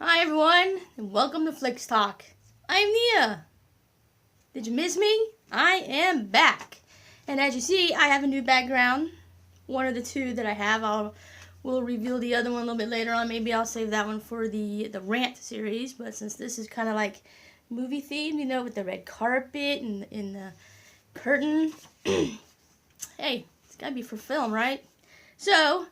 Hi everyone, and welcome to Flicks Talk. I'm Nia. Did you miss me? I am back. And as you see, I have a new background. One of the two that I have. We'll reveal the other one a little bit later on. Maybe I'll save that one for the rant series. But since this is kind of like movie themed, you know, with the red carpet and the curtain. Hey, it's gotta be for film, right? So,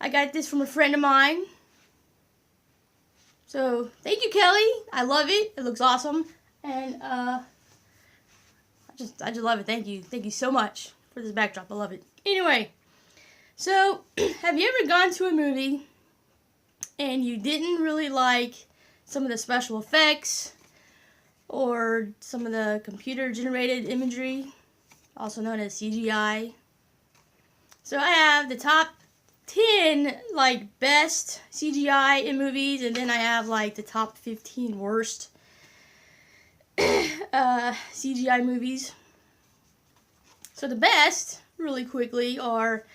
I got this from a friend of mine. So, thank you, Kelly. I love it. It looks awesome. And, I just love it. Thank you. Thank you so much for this backdrop. I love it. Anyway, so, have you ever gone to a movie and you didn't really like some of the special effects or some of the computer-generated imagery, also known as CGI? So, I have the top 10 like best CGI in movies, and then I have like the top 15 worst CGI movies. So the best, really quickly, are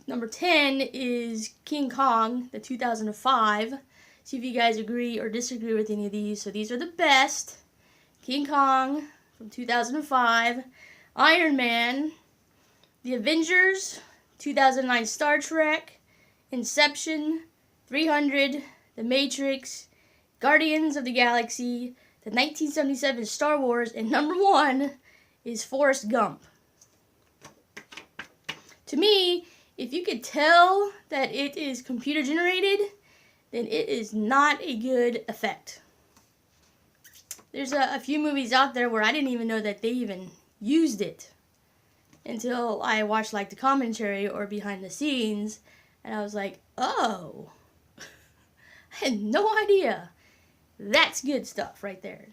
number 10 is King Kong, the 2005. See if you guys agree or disagree with any of these. So these are the best. King Kong from 2005, Iron Man, The Avengers, 2009 Star Trek, Inception, 300, The Matrix, Guardians of the Galaxy, the 1977 Star Wars, and number 1 is Forrest Gump. To me, if you could tell that it is computer generated, then it is not a good effect. There's a few movies out there where I didn't even know that they even used it until I watched like the commentary or behind the scenes, and I was like, oh, I had no idea. That's good stuff right there.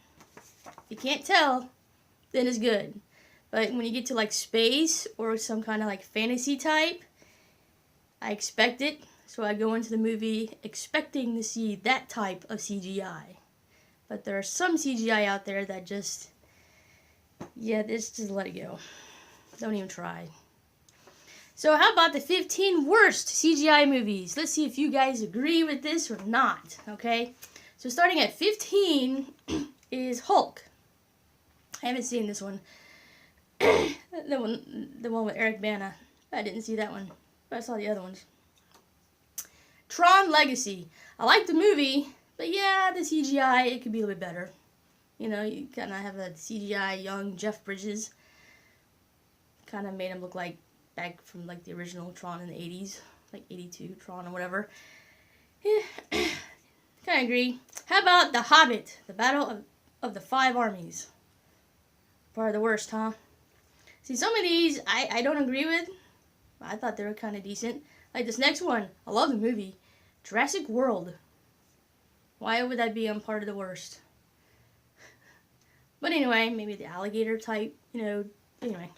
If you can't tell, then it's good. But when you get to like space or some kind of like fantasy type, I expect it. So I go into the movie expecting to see that type of CGI. But there are some CGI out there that just let it go. Don't even try. So how about the 15 worst CGI movies? Let's see if you guys agree with this or not, okay? So starting at 15 is Hulk. I haven't seen this one. the one with Eric Bana. I didn't see that one, but I saw the other ones. Tron Legacy. I like the movie, but yeah, the CGI, it could be a little bit better. You know, you kind of have a CGI young Jeff Bridges. Kind of made him look like back from like the original Tron in the 80s, like 82 Tron or whatever. Yeah, kind of agree. How about The Hobbit, the Battle of the Five Armies? Probably the worst, huh? See, some of these I don't agree with. I thought they were kind of decent. Like this next one, I love the movie, Jurassic World. Why would that be on part of the worst? But anyway, maybe the alligator type, you know. Anyway,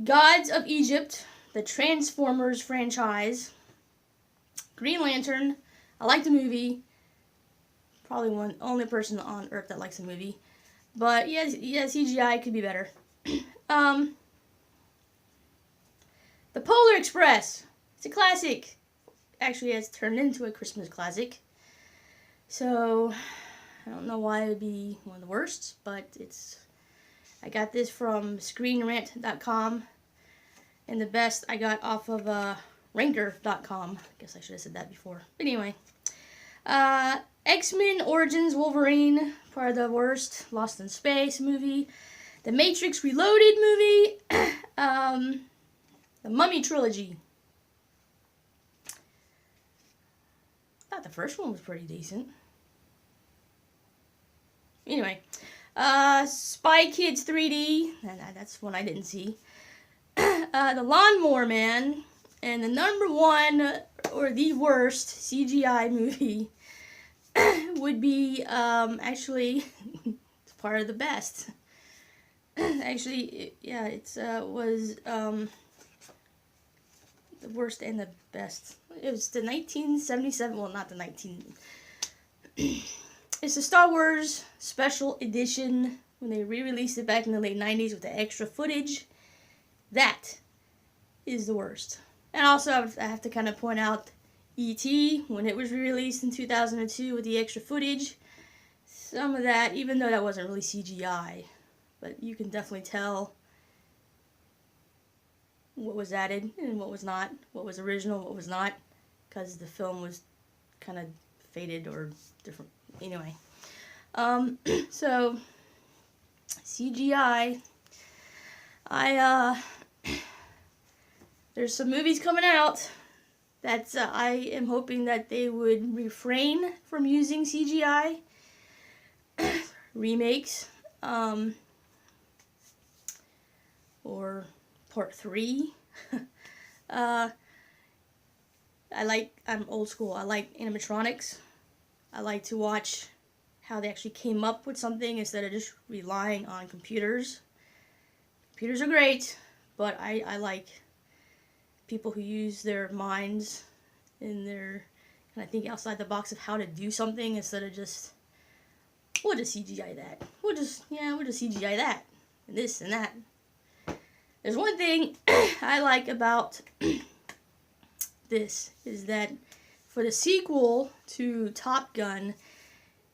Gods of Egypt, the Transformers franchise, Green Lantern. I like the movie. Probably only person on Earth that likes the movie. But yeah, CGI could be better. The Polar Express. It's a classic. Actually, it's turned into a Christmas classic. So I don't know why it would be one of the worst, but it's. I got this from ScreenRant.com, and the best I got off of Ranker.com. I guess I should have said that before. But anyway, X-Men Origins Wolverine, probably the worst. Lost in Space movie, The Matrix Reloaded movie, the Mummy trilogy. I thought the first one was pretty decent. Anyway. Spy Kids 3D, and that's one I didn't see. The Lawnmower Man, and the number 1 or the worst CGI movie would be actually it's part of the best. Actually, yeah, it's was the worst and the best. It was the 1977. Well, not the 19. It's the Star Wars Special Edition when they re-released it back in the late 90s with the extra footage. That is the worst. And also, I have to kind of point out E.T. when it was released in 2002 with the extra footage. Some of that, even though that wasn't really CGI, but you can definitely tell what was added and what was not, what was original, what was not, because the film was kind of faded or different. Anyway, so CGI, there's some movies coming out that I am hoping that they would refrain from using CGI remakes, or part 3. I'm old school. I like animatronics. I like to watch how they actually came up with something instead of just relying on computers. Computers are great, but I like people who use their minds and their kind of think outside the box of how to do something instead of just, we'll just CGI that. We'll just CGI that and this and that. There's one thing I like about this is that for the sequel to Top Gun,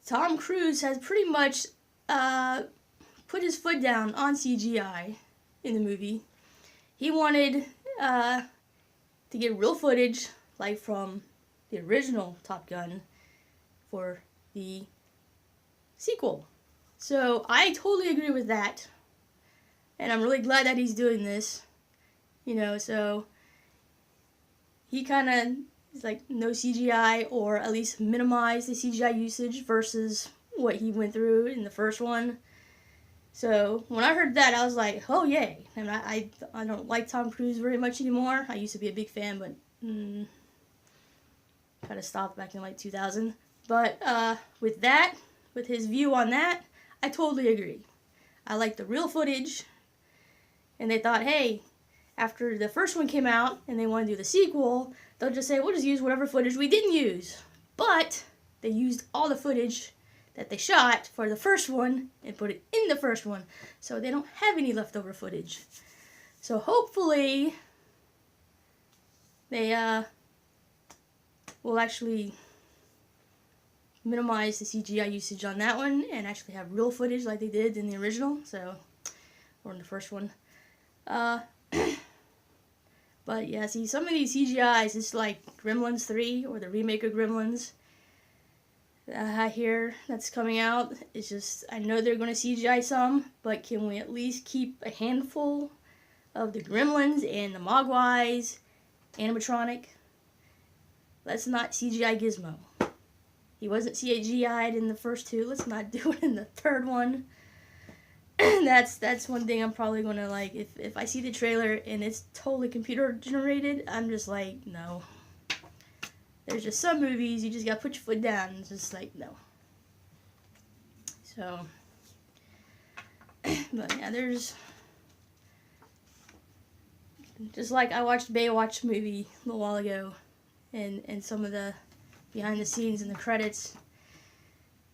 Tom Cruise has pretty much put his foot down on CGI in the movie. He wanted to get real footage, like from the original Top Gun, for the sequel. So I totally agree with that. And I'm really glad that he's doing this. You know, so he kind of is like no CGI, or at least minimize the CGI usage versus what he went through in the first one. So when I heard that, I was like, oh yay. And I don't like Tom Cruise very much anymore. I used to be a big fan, but kind of stopped back in like 2000. But with that, with his view on that, I totally agree. I like the real footage. And they thought, hey, after the first one came out and they want to do the sequel, they'll just say, we'll just use whatever footage we didn't use. But they used all the footage that they shot for the first one and put it in the first one. So they don't have any leftover footage. So hopefully they will actually minimize the CGI usage on that one and actually have real footage like they did in the original, so, or in the first one. But yeah, see, some of these CGIs, it's like Gremlins 3 or the remake of Gremlins I hear that's coming out. It's just, I know they're going to CGI some, but can we at least keep a handful of the Gremlins and the Mogwais animatronic? Let's not CGI Gizmo. He wasn't CGI'd in the first two. Let's not do it in the third one. That's one thing I'm probably going to like. If I see the trailer and it's totally computer generated, I'm just like, no. There's just some movies you just got to put your foot down. It's just like, no. So, but yeah, there's, just like I watched Baywatch movie a little while ago, and some of the behind the scenes and the credits,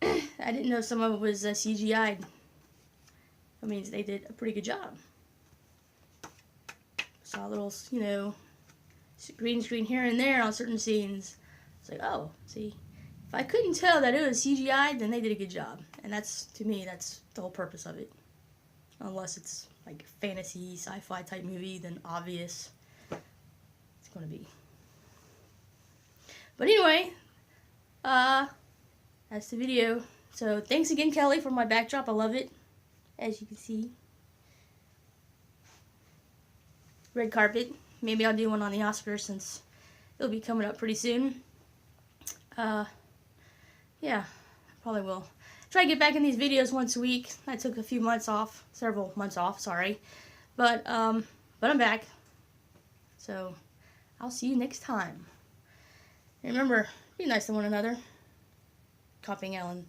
I didn't know some of it was CGI'd. That means they did a pretty good job. Saw little, you know, green screen here and there on certain scenes. It's like, oh, see, if I couldn't tell that it was CGI, then they did a good job. And that's, to me, that's the whole purpose of it. Unless it's like a fantasy, sci-fi type movie, then obvious it's going to be. But anyway, that's the video. So thanks again, Kelly, for my backdrop. I love it. As you can see, red carpet. Maybe I'll do one on the Oscars since it'll be coming up pretty soon. Yeah, probably will. Try to get back in these videos once a week. I took a few months off, several months off, sorry. But I'm back. So I'll see you next time. And remember, be nice to one another. Copying Ellen.